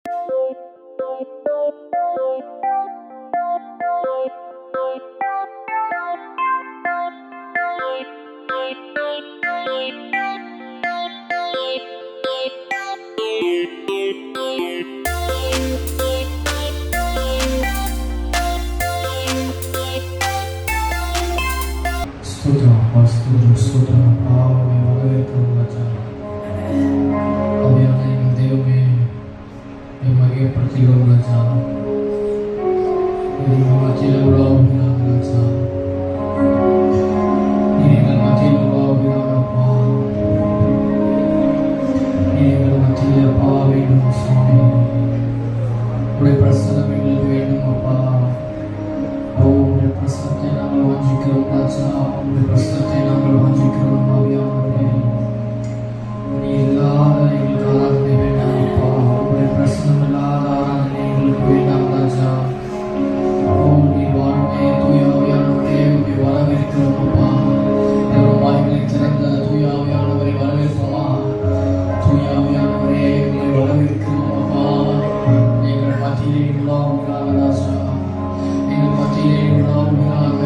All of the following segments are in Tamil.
స్తోత్రం అప్పా, స్తోత్రం స్తోత్రం అప్పా. మేము வரவேற்கிறோம் ராஜா. அவையான எங்கள் தெய்வமே, மகிமைப்படுத்துகிறோம் ராஜா. எங்கள் மத்தியில் உருவாகிறார் ராஜா. எங்கள் மத்தியில் உருவாகிறார் அப்பா. எங்கள் மத்தியில் அப்பா வேண்டும் சுவாமி. உடைய பிரசனம் எங்களுக்கு வேண்டும் அப்பா. உடைய பிரசனத்தை நாங்கள் வாஞ்சிக்கிறோம் ராஜா. உடைய பிரசனத்தை நாங்கள் வாஞ்சிக்கிறோம் ஆவியானவரே. நீ இல்லாத எங்களுக்கு ஆராதனை வேண்டாம் அப்பா. உடைய பிரசனம் இல்லாத ஆராதனை எங்களுக்கு வேண்டாம் ராஜா. நீ வாருமே தூய ஆவியானவரே, உடைய வரவேற்கிறோம் அப்பா. வாய்களை திறந்த தூய ஆவியானவரை வரவேற்போமா? தூய ஆவியானவரே, உங்களை வரவேற்கிறோம் அப்பா. எங்கள் மத்தியிலே உள்ளாவுகிறாக ராஜா. எங்கள் மத்தியிலே உள்ளாவுகிறாக.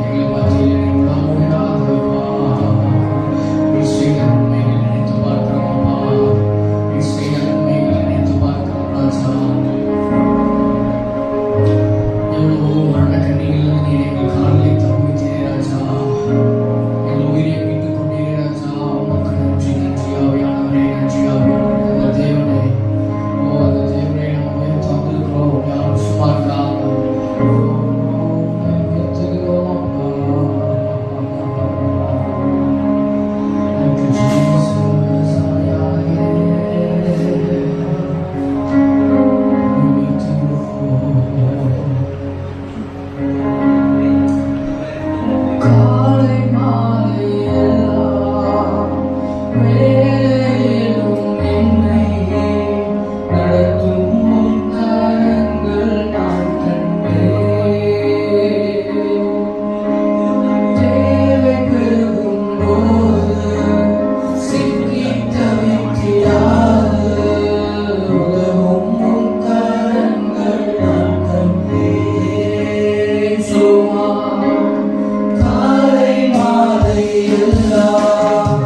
எங்கள் மத்தியிலே உள்ளாவுகிறாக அப்பா. நீ செய்த நன்மைகளை நினைத்து பார்க்கிறோம் அப்பா. நீ செய்த நன்மைகளை நினைத்து பார்க்கிறோம் ராஜா. எவ்வளவோ மரண கண்ணிகளில் நீர் எங்கள் காலிலே தப்புவித்தீரே ராஜா. எங்கள் உயிரை மீட்டுக் கொண்டீரே ராஜா. உமக்கு நன்றி, நன்றி ஆவியானவரே, நன்றி ஆவியானவரே. அந்த தேவனை அந்த தேவனை நாம் உயர்த்த வந்திருக்கிறோம். யாரும் சும்மா இருக்கிறாங்க. உயர்த்துகிறோம் அப்பா. Thank you, Jesus. ஆவியானவரே, காலை மாலை எல்லாம் வேளையிலும் என்னை நடத்தும் உம் கரங்கள் நான் கண்டேன். தேவை பெருகும் போது சிக்கித் தவித்திடாது உதவும் உம் கரங்கள் நான் கண்டேன். சும்மா காலை மாலை எல்லாம்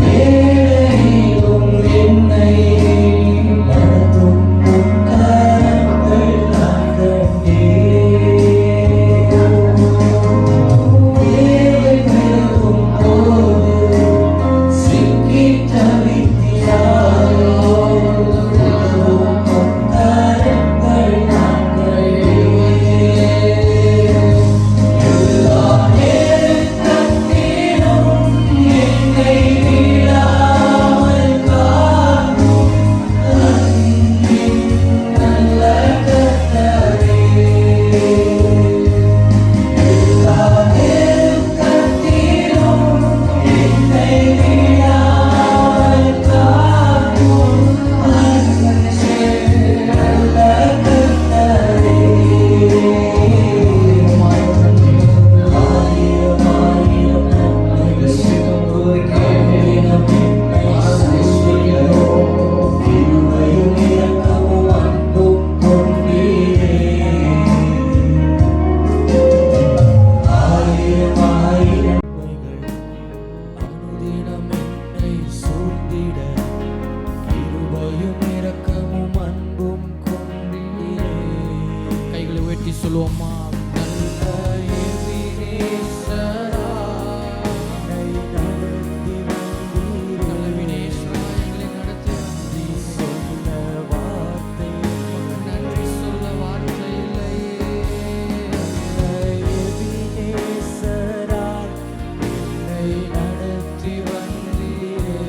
வேளையிலும் என்னை நடத்தும் உம் கரங்கள் நான் கண்டேன். தேவை பெருகும் போது சிக்கித் தவித்திடாது உதவும் உம் கரங்கள் நான் கண்டேன். எல்லா நெருக்கத்திலும் என்னை விடாமல் காக்கும் அன்பின் நல்ல கர்த்தரே. எல்லா நெருக்கத்திலும் என்னை விடாமல் காக்கும் அன்பின் நல்ல கர்த்தரே. ஆயிரம் ஆயிரம் நன்மைகள் சிதம்புகிறேன். கிருபையும் இரக்கமும் அன்பும் கொண்டீரே. ஆயிரம் ஆயிரம் நன்மைகள் அனுதினம் என்னை சூழ்ந்திட. கிருபையும் இரக்கமும் அன்பும் கொண்டீரே. கைகளை உயர்த்தி சொல்லுவோமா? நல்ல எபினேசரா, என்னை நடத்தி வந்தீரே. நல்ல வினேஸ்வரா, எங்களை நடத்தி வந்தீரே. சொல்ல வார்த்தை நன்றி சொல்ல வார்த்தை இல்லையே. நல்ல எபினேசரா, என்னை நடத்தி வந்தீரே.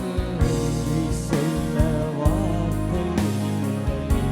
நன்றி சொல்ல வார்த்தை இல்லையே.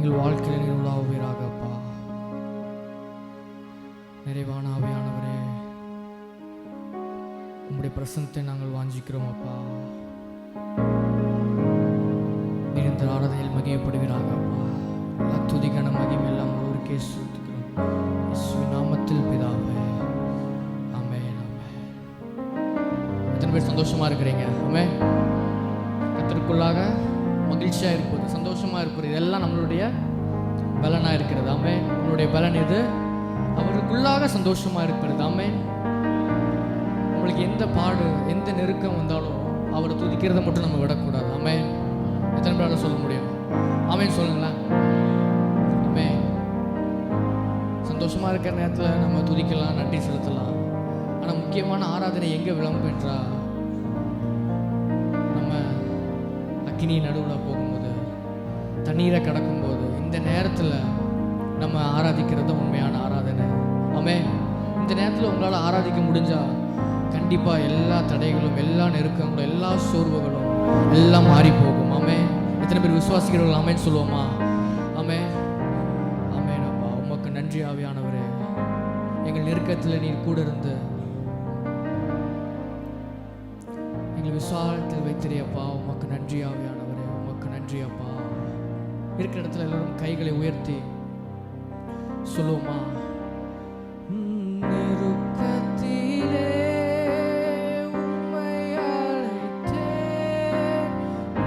எங்கள் வாழ்க்கையில் நீர் உலாவுவீராக அப்பா. நிறைவான ஆவியானவரே, உம்முடைய பிரசன்னத்தை நாங்கள் வாஞ்சிக்கிறோம் அப்பா. நீர் இந்த ஆராதனையில் மகிமைப்படுவீராக அப்பா. எல்லா துதிக்கான மகிமை எல்லாம் ஒருவருக்கே செலுத்துகிறோம். இயேசுவின் நாமத்தில் பிதாவே, ஆமென். ஆமென். எத்தனை பேர் சந்தோஷமா இருக்கிறீங்க? ஆமென். கர்த்தருக்குள்ளாக மகிழ்ச்சியாக இருப்பது, சந்தோஷமாக இருப்பது, இதெல்லாம் நம்மளுடைய பலனாக இருக்கிறது. ஆமென். நம்மளுடைய பலன் இது, அவருக்குள்ளாக சந்தோஷமாக இருக்கிறது. ஆமென். நம்மளுக்கு எந்த பாடு, எந்த நெருக்கம் வந்தாலும் அவரை துதிக்கிறத மட்டும் நம்ம விடக்கூடாது. ஆமென். எத்தனை பேரால் சொல்ல முடியும்? ஆமென் சொல்லுங்களேன். ஆமென். சந்தோஷமாக இருக்கிற நேரத்தில் நம்ம துதிக்கலாம், நன்றி செலுத்தலாம். ஆனால் முக்கியமான ஆராதனை எங்கே விளம்பு என்றால், அக்கினி நடுவில் போகும்போது, தண்ணீரை கடக்கும்போது, இந்த நேரத்தில் நம்ம ஆராதிக்கிறது உண்மையான ஆராதனை. ஆமென். இந்த நேரத்தில் உங்களால் ஆராதிக்க முடிஞ்சால் கண்டிப்பாக எல்லா தடைகளும், எல்லா நெருக்கங்களும், எல்லா சோர்வுகளும் எல்லாம் மாறி போகும். ஆமென். எத்தனை பேர் விசுவாசிக்கிறவர்கள் ஆமென் சொல்லுவோமா? ஆமென். ஆமென். அப்பா உமக்கு நன்றி ஆவியானவரே. எங்கள் நெருக்கத்தில் நீர் கூட இருந்து எங்கள் விசாலத்தில் வைத்திரியப்பா. உமக்கு நன்றி ஆவியானவரே, உமக்கு நன்றி அப்பா. இருக்கிற இடத்துல எல்லாரும் கைகளை உயர்த்தி சொல்லுவோமா? நெருக்கத்திலே உம்மை அழைத்தேன்,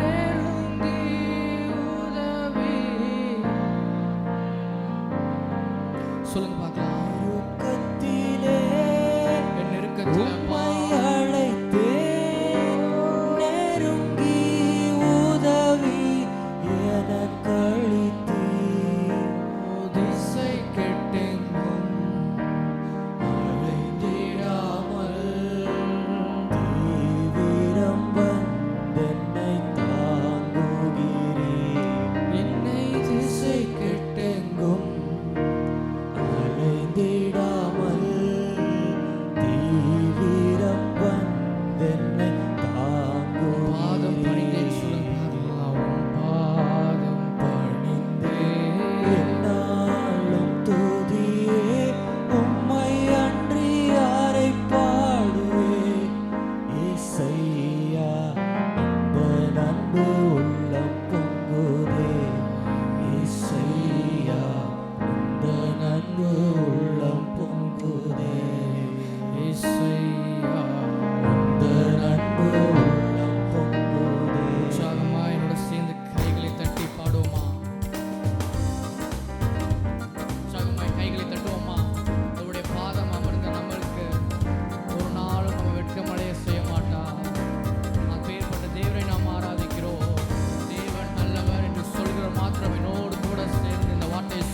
நெருங்கி உதவி. சொல்லுங்க பார்க்கலாம். நெருக்கத்திலே என் நெருக்கத்திலே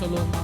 சொல்லுவோமா?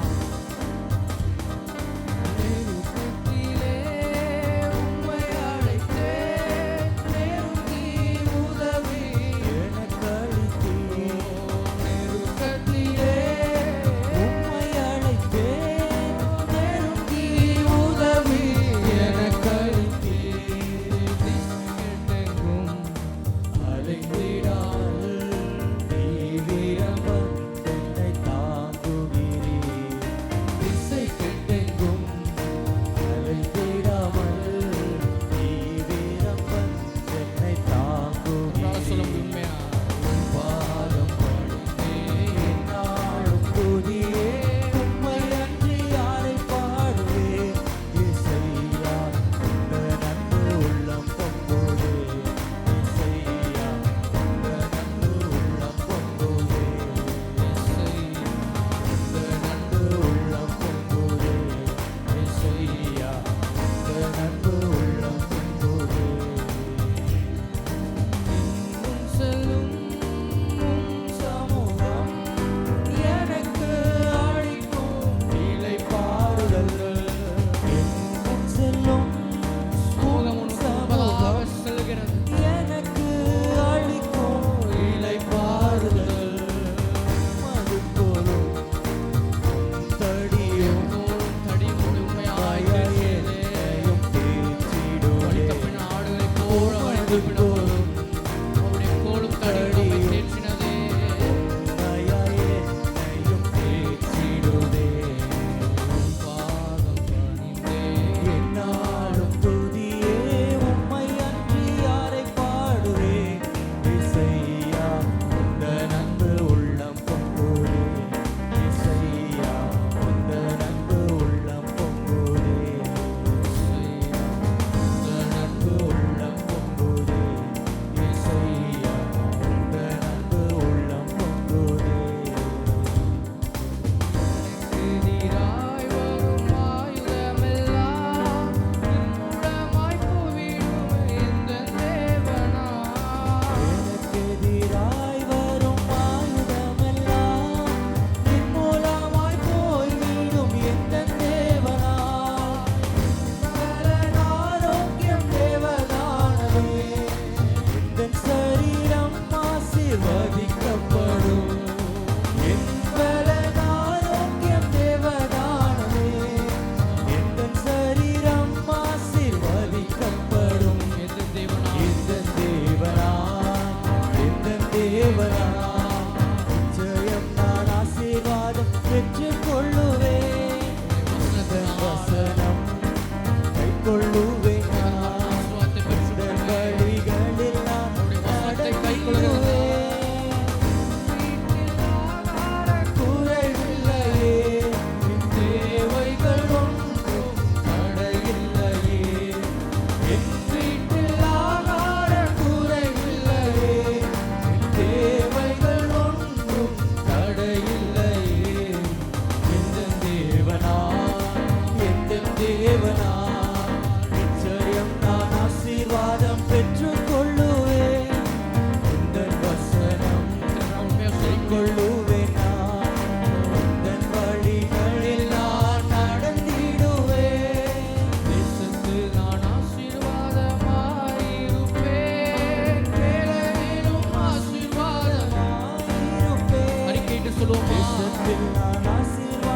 சொல்லுவோமா? தேசத்தில் நான் ஆசீர்வாதமாயிருப்பேன்,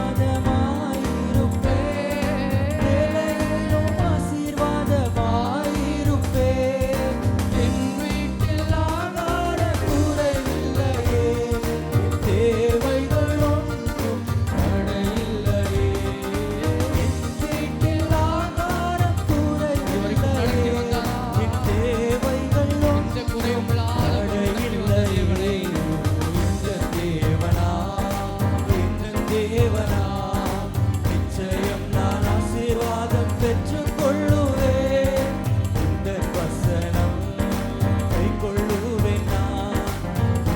வேலையிலும் ஆசீர்வாதமாயிருப்பேன். என் வீட்டில் ஆகார குறைவில்லையே, என் தேவைகள் ஒன்றும் தடையில்லையே. என் வீட்டில் ஆகார குறைவில்லையே, என் தேவைகள் ஒன்றும் தடையில்லையே. இந்த தேவனா, இந்த தேவனா, நிச்சயம் நான் ஆசீர்வாதம் பெற்றுக்கொள்ளுவேன். இந்த வசனம் கைக்கொள்ளுவேன் நான்,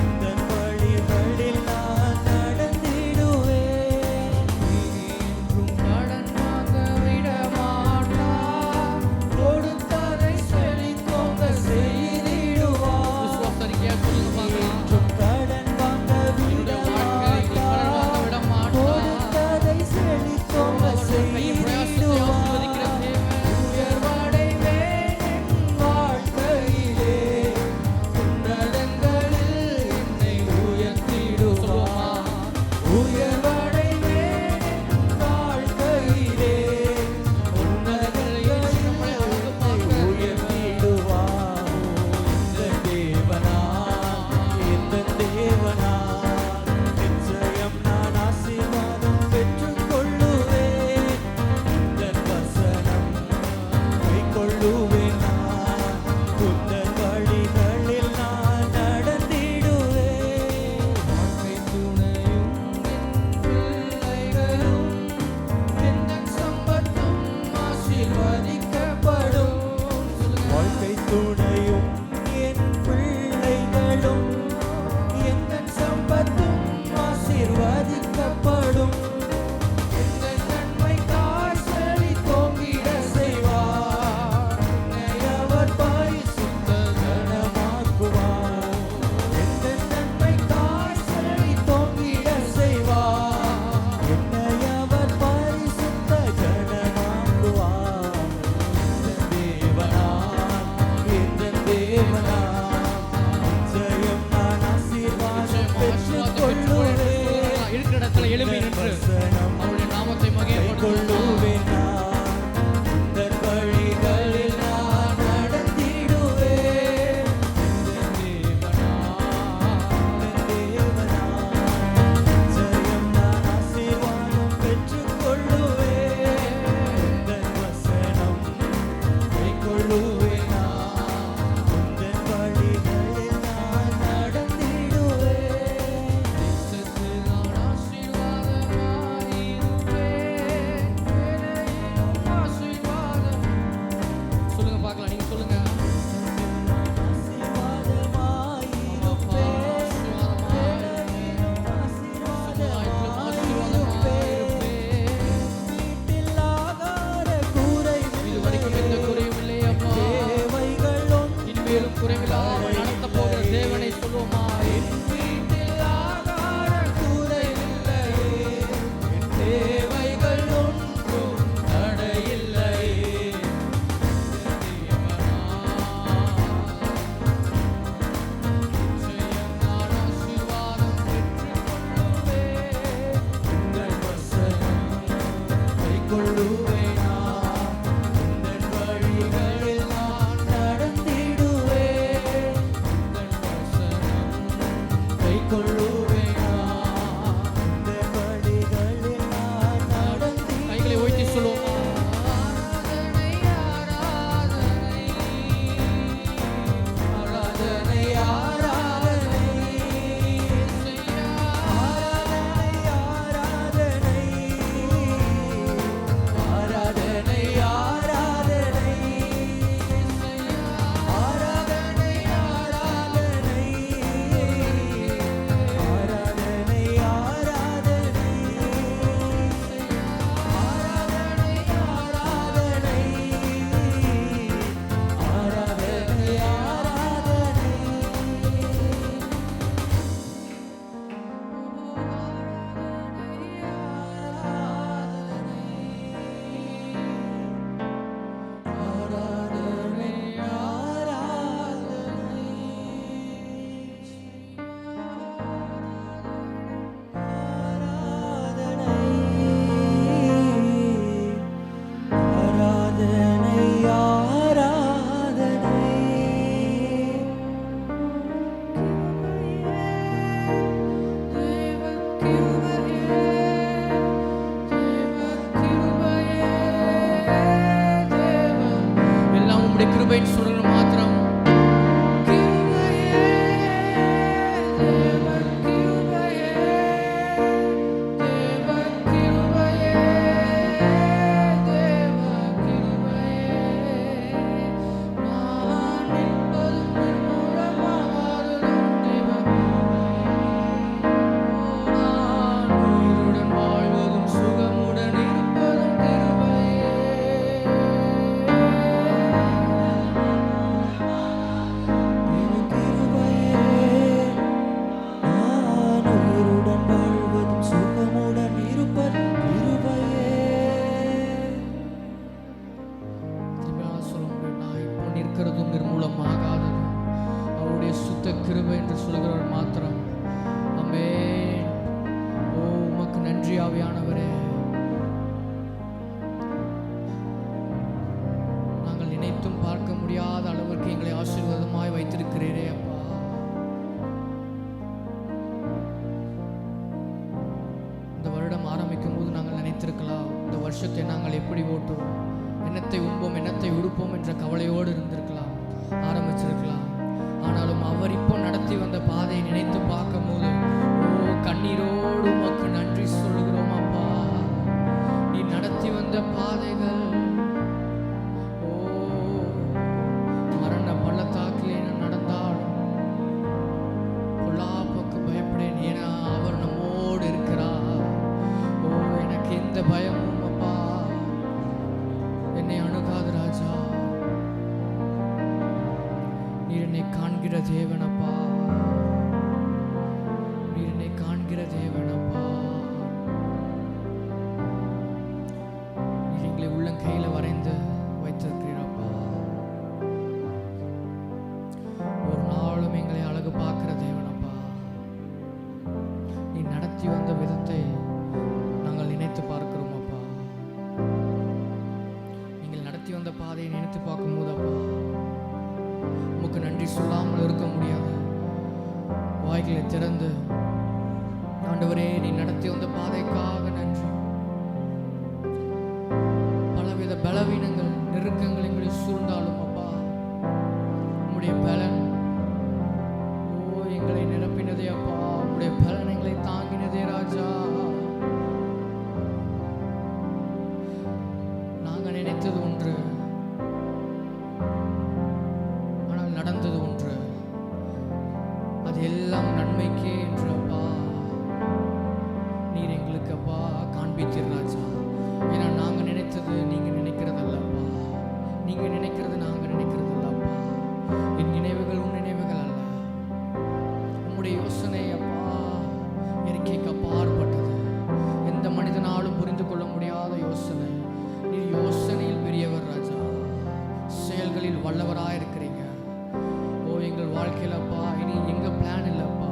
இந்த வழிகளில் நான் நடந்திடுவேன். என்றும் கடன் வாங்க விட மாட்டார், கொடுத்ததை செழித்தோங்க செய்திடுவார். விசுவாசரிக்கையா சொல்லுங்க பார்க்கலாம். என்றும் கடன் வாங்க விட மாட்டார், கொடுத்ததை செழித்தோங்க செய்திடுவார். உயர்வடைவேன் என் வாழ்க்கையிலே, உன்னதங்களில் என்னை உயர்த்திடுவார். உயர்வடைவேன் என் வாழ்க்கையிலே, உன்னதங்களில் என்னை உயர்த்திடுவார். இந்த தேவனா, இந்த தேவனா, நிச்சயம் நான் ஆசீர்வாதம் பெற்றுக்கொள்ளுவேன். இந்த வசனம் கைக்கொள்ளுவேன் நான், உந்தன் வழிகளில் நான் நடந்திடுவேன். வாழ்க்கை துணையும் என் பிள்ளைகளும் எந்தன் சம்பத்தும் ஆசீர்வதிக்கப்படும். சொல்லுங்க. வாழ்க்கை துணையும் என் பிள்ளைகளும் எந்தன் சம்பத்தும் ஆசீர்வதிக்கப்படும். எந்தன் நன்மைக்காய் செழித்தோங்கிட செய்வார். என்னை அவர் பரிசுத்த ஜனமாக்குவார். எந்தன் நன்மைக்காய் செழித்தோங்கிட செய்வார். என்னை அவர் பரிசுத்த ஜனமாக்குவார். இந்த தேவனா, நிச்சயம் நான் ஆசீர்வாதம் பெற்றுக்கொள்ளுவேன். இருக்கிற இடத்துல எழுப்பி நின்று வசனம் அவருடைய நாமத்தை மகிமைப்படுத்துவோம். கைக்கொள்ளுவேன் நான், உந்தன் வழிகளில் நான் நடந்திடுவேன். இந்த தேவனா, நிச்சயம் நான் ஆசீர்வாதம் பெற்றுக்கொள்ளுவேன். உந்தன் வசனம் கைக்கொள்ளுவேன் நான், உந்தன் வழிகளில் நான் நடந்திடுவேன். தேசத்தில் நான் ஆசீர்வாதமாயிருப்பேன், வேலையிலும் ஆசீர்வாதம். சொல்லுங்க பார்க்கலாம், நீங்க சொல்லுங்க. இதுவரைக்கும் எந்த குறையும் இல்லை அப்பா. இனிமேலும் குறைவில்லாமல் நடத்தப் போகிற தேவனை சொல்லுவோமா? என் வீட்டில் ஆகார குறைவில்லையே, என் தேவைகள் ஒன்றும் தடையில்லையே. தேவனா, நிச்சயம் நான் ஆசீர்வாதம் பெற்றுக்கொள்ளுவேன். உங்கள் வசனம் கைக்கொள்ளுவேன் நான், உந்தன் வழிகளில் நான் நடந்திடுவேன். உந்தன் வசனம் கைக்கொள்ளுவேன் நான், உந்தன் வழிகளில் நான் நடந்திடுவேன். கைகளை உயர்த்தி சொல்லுவோமா? ஆராதனை, ஆராதனை, ஆராதனை, ஆராதனை, இயேசையா. ஆராதனை, ஆராதனை, ஆவியானவரே, நாங்கள் நினைத்தும் பார்க்க முடியாத அளவிற்கு எங்களை ஆசீர்வாதமாய் வைத்திருக்கிறீரே அப்பா. இந்த வருடம் ஆரம்பிக்கும் போது நாங்கள் நினைத்திருக்கலாம், இந்த வருஷத்தை நாங்கள் எப்படி ஓட்டுவோம், என்னத்தை உண்போம், என்னத்தை உடுப்போம் என்ற கவலையோடு இருந்திருக்கலாம், ஆரம்பிச்சிருக்கலாம். ஆனாலும் அவர் இப்போ நடத்தி வந்த பாதையை நினைத்து பார்க்கும் போது கண்ணீரோடு உமக்கு நன்றி சொல்லுகிறோம் அப்பா. நீ நடத்தி வந்த பாதைகள் மரண பள்ளத்தாக்கிலே நான் நடந்தாலும் பொல்லாப்புக்கு பயப்படேன், ஏன்னா அவர் நம்மோடு இருக்கிறார். எனக்கு எந்த பயமும் அப்பா என்னை அணுகாது ராஜா. நீர் என்னை காண்கிற தேவனப்பா, நீர் என்னை காண்கிற தேவனப்பா. நீர் எங்களை உள்ளங்கையில வரைந்து வைத்திருக்கிறீரப்பா. ஒரு நாளும் எங்களை அழகு பார்க்கிற தேவனப்பா. நீ நடத்தி வந்த விதத்தை நாங்கள் நினைத்து பார்க்கிறோம் அப்பா. நீங்கள் நடத்தி வந்த பாதையை நினைத்து பார்க்கும் போது அப்பா உமக்கு நன்றி சொல்லாமல் இருக்க முடியாது. வாய்களை திறந்து ஆண்டவரே, நீ நடத்தி வந்த பாதைக்காக நன்றி. பலவித பலவீனங்கள், நெருக்கங்கள் எங்களை சூழ்ந்தாலும் அப்பா உம்முடைய பலன் எங்களை நிரப்பினதே அப்பா. உம்முடைய பலன் எங்களை தாங்கினதே ராஜா. நாங்கள் நினைத்தது ஒன்று, ஆனால் நடந்தது ஒன்று. அது எல்லாம் நன்மைக்கே என்று அப்பா நீர் எங்களுக்கு அப்பா காண்பித்தீர் ராஜா. ஏன்னா நாங்கள் நினைத்தது நீங்கள் நினைக்கிறதல்ல அப்பா, நீங்கள் நினைக்கிறது நாங்கள் நினைக்கிறதல்ல அப்பா. என் நினைவுகள் உன் நினைவுகள் அல்ல. உம்முடைய யோசனை அப்பா இயற்கைக்கு அப்பாற்பட்டது, எந்த மனிதனாலும் புரிந்து கொள்ள முடியாத யோசனை. நீர் யோசனையில் பெரியவர் ராஜா, செயல்களில் வல்லவராயிருக்கிறீங்க. எங்கள் வாழ்க்கையில் அப்பா இனி எங்கள் பிளான் இல்லைப்பா,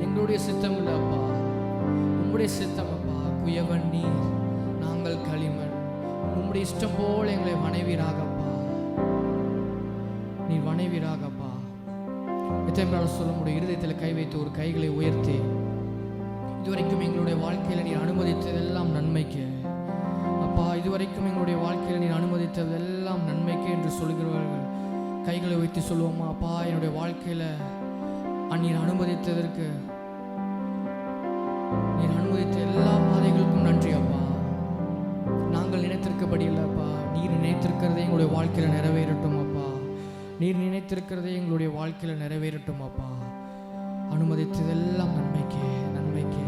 எங்களுடைய சித்தம் இல்லைப்பா, உம்முடைய சித்தம் அப்பா. குயவன் நீர், நாங்கள் களிமண். உம்முடைய இஷ்டம் போல் எங்களை வணைவீராகப்பா, நீர் வணைவீராகப்பா. எத்தனை சொல்ல முடியும்? இருதயத்தில் கை வைத்து ஒரு கைகளை உயர்த்தி, இதுவரைக்கும் எங்களுடைய வாழ்க்கையில் நீர் அனுமதித்ததெல்லாம் நன்மைக்கு அப்பா. இதுவரைக்கும் எங்களுடைய வாழ்க்கையில் நீர் அனுமதித்ததெல்லாம் நன்மைக்கு என்று சொல்கிறவர்கள் கைகளை வைத்து சொல்லுவோமா? அப்பா, என்னுடைய வாழ்க்கையில் நீர் அனுமதித்ததற்கு, நீர் அனுமதித்த எல்லா பாதைகளுக்கும் நன்றி அப்பா. நாங்கள் நினைத்திருக்கபடி இல்லைப்பா, நீர் நினைத்திருக்கிறதே எங்களுடைய வாழ்க்கையில் நிறைவேறட்டும் அப்பா. நீர் நினைத்திருக்கிறதே எங்களுடைய வாழ்க்கையில் நிறைவேறட்டும் அப்பா. அனுமதித்ததெல்லாம் நன்மைக்கே, நன்மைக்கே.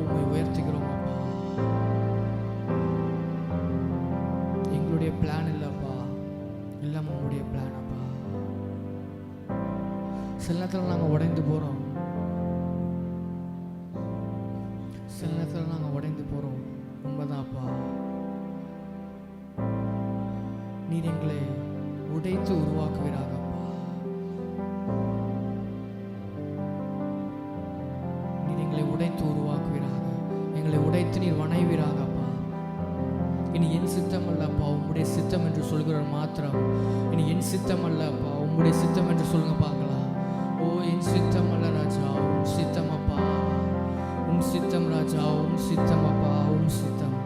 உம்மை உயர்த்துகிறோம் அப்பா. எங்களுடைய பிளான் இல்லைப்பா, எல்லாம் உங்களுடைய பிளான் அப்பா. சில நேரத்தில் நாங்கள் உடைந்து போகிறோம், சில நேரத்தில் நாங்கள் உடைந்து போகிறோம், உண்மைதான்ப்பா. நீர் எங்களை உடைத்து உருவாக்குவீராகப்பா. நீர் எங்களை உடைத்து உருவாக்குவீராக, எங்களை உடைத்து நீர் வணைவீராகப்பா. இனி என் சித்தம் அல்லப்பா, உம்முடைய சித்தம் என்று சொல்கிறவர் மாத்திரம். இனி என் சித்தம் அல்லப்பா, உம்முடைய சித்தம் என்று சொல்லுங்க பார்க்கலாம். என் சித்தம் அல்ல ராஜா, உன் சித்தம் அப்பா. உன் சித்தம் ராஜா, உன் சித்தம் அப்பா, உன் சித்தம்.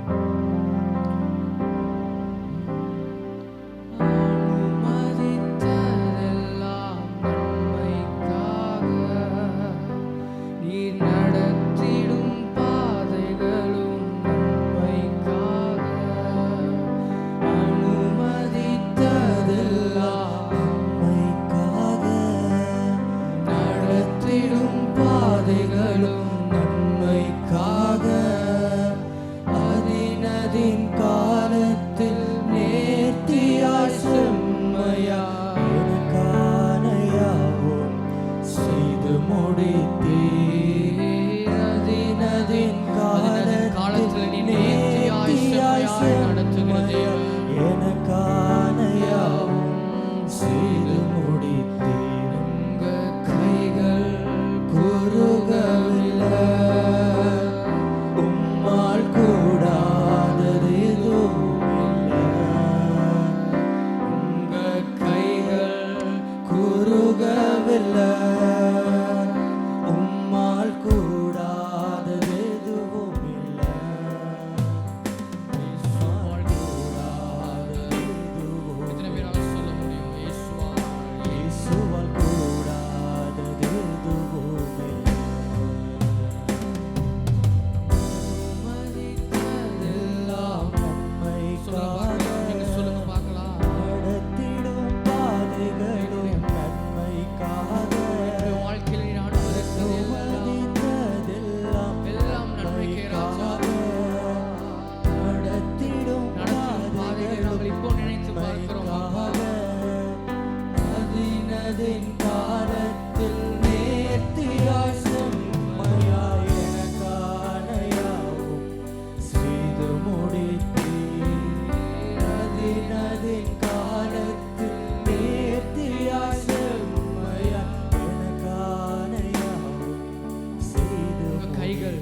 கைகள்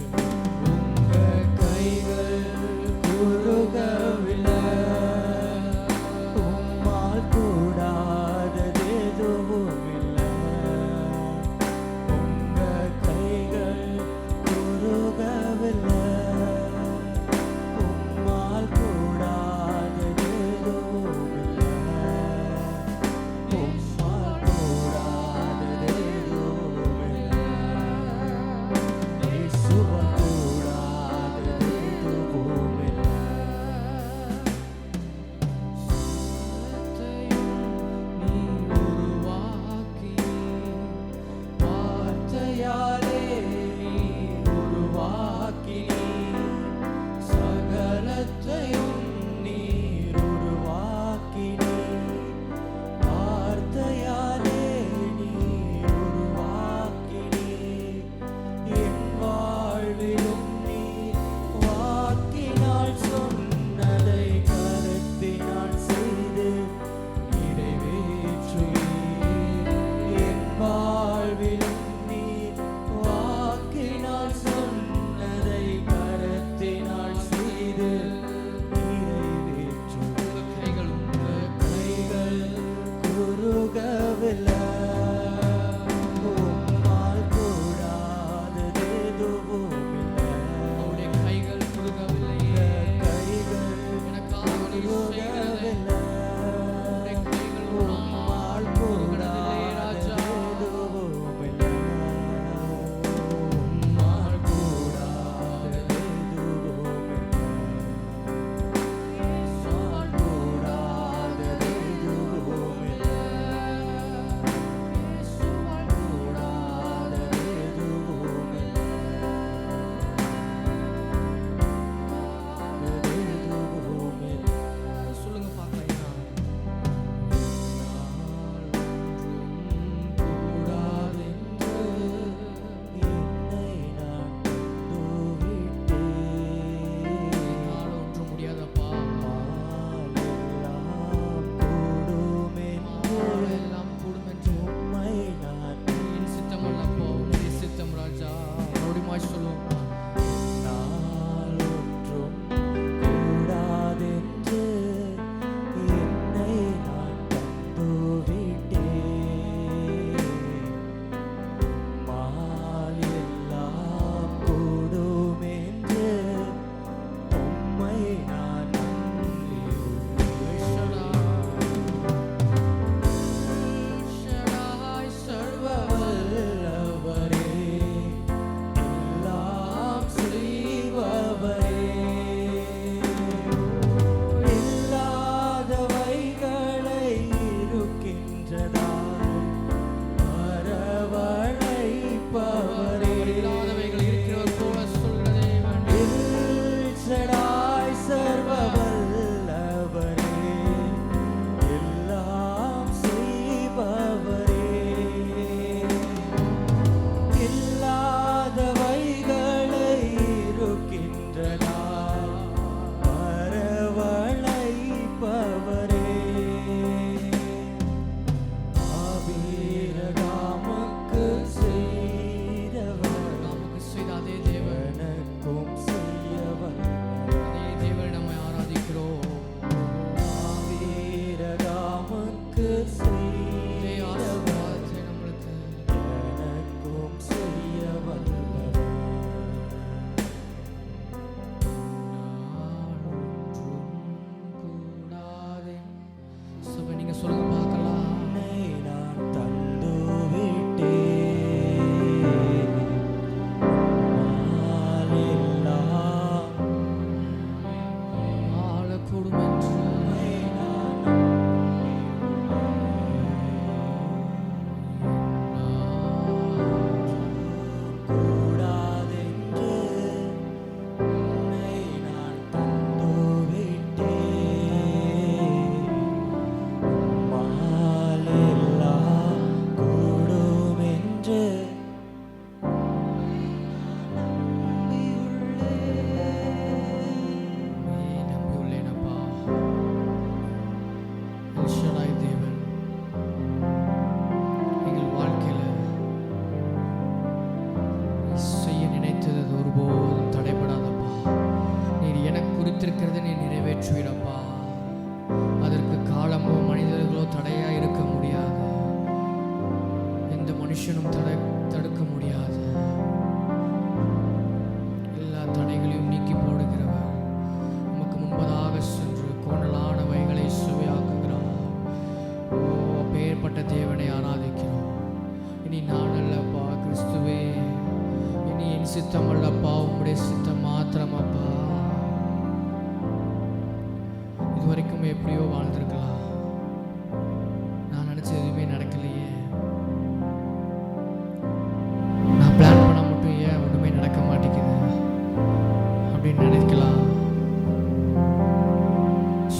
உங்க கைகள் குறுகவில்லை உம்மால் கூடாதது எதுவும் இல்லை உங்க கைகள் குறுகவில்லை உம்மால் கூடாதது எதுவும் இல்லை உம்மால் கூடாதது எதுவும் இல்லை இயேசுவுக்கு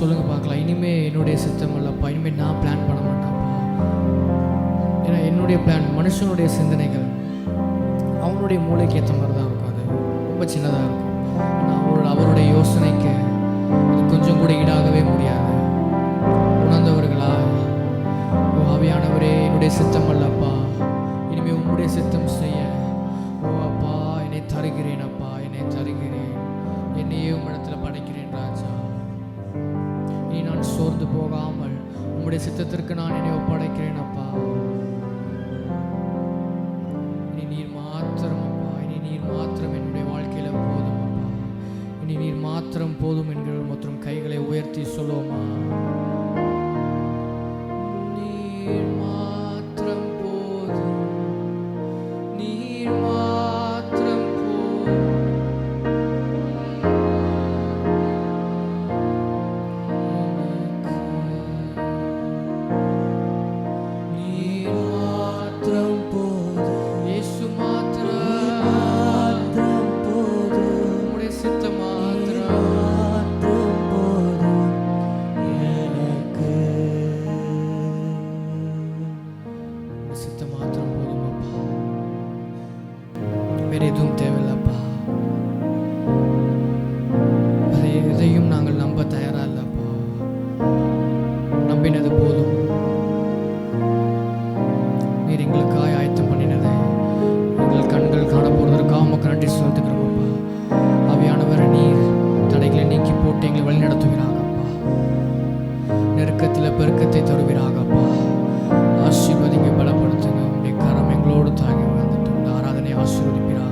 சொல்லுங்க பார்க்கலாம். இனிமே என்னுடைய சித்தம் இல்லப்பா, இனிமேல் நான் பிளான் பண்ண மாட்டேன்ப்பா. ஏன்னா என்னுடைய பிளான் மனுஷனுடைய சிந்தனைகள் அவனுடைய மூளைக்கு ஏற்ற மாதிரி தான் இருக்கும். அது ரொம்ப சின்னதாக இருக்கும். ஆனால் அவருடைய யோசனைக்கு அது கொஞ்சம் கூட ஈடாகவே முடியாது. உணர்ந்தவர்களா, ஓ ஆவியானவரே, என்னுடைய சித்தம் அல்லப்பா, இனிமேல் உங்களுடைய சித்தம் செய்ய ஓ அப்பா என்னை தருகிறேன் அப்பா, என்னை தருகிறேன், என்னையே உம்மிடத்தில் படைக்கிறேன் ராஜா. இனி நான் சோர்ந்து போகாமல் உம்முடைய சித்தத்திற்கு நான் என்னை ஒப்படைக்கிறேன் அப்பா. இனி நீர் மாத்திரம் அப்பா, இனி நீர் மாத்திரம் என்னுடைய வாழ்க்கையில போதும் அப்பா, இனி நீர் மாத்திரம் போதும் என்கிற மற்றும் கைகளை உயர்த்தி சொல்லுவோமா. நீர் மாத்திரம் போதும், நீர் மாத்திரம் போதும், நீர் மாத்திரம் போதும், இயேசு மாத்திரம் போதும், உம்முடைய சித்தம் மாத்திரம். மாத்திரம் போதும் எனக்கு. உம்முடைய சித்தம் மாத்திரம் போதும் அப்பா, வேற எதுவும் தேவையில்லப்பா. எதையும் நாங்கள் நம்ப தயாரா இல்லப்பா. நம்பினது போதும். நீர் எங்களுக்காக ஆயத்தம் பண்ணினதை எங்கள் கண்கள் காண போவதற்காக உமக்கு நன்றி செலுத்துகிறோம் அப்பா. ஆவியானவர் நீர் தடைகளை நீக்கி போட்டு எங்களை வழி நடத்துகிறாங்கப்பா. நெருக்கத்தில் பெருக்கத்தை தருவீராகப்பா. ஆசீர்வதிங்க, பலப்படுத்துங்க. உங்களுடைய கரம் எங்களோடு தாங்கி வந்துட்டு இந்த ஆராதனை ஆசீர்வதிப்பீராக.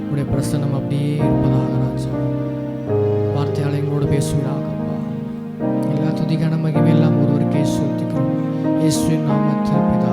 உங்களுடைய பிரசன்னம் அப்படியே இருப்பதாக ராஜா. வார்த்தையால் எங்களோடு பேசுவீராகப்பா. எல்லா துதிக்கான மகிமை எல்லாம் ஒருவருக்கே செலுத்திக்கிறோம். இயேசுவின் நாமத்தில் பிதா.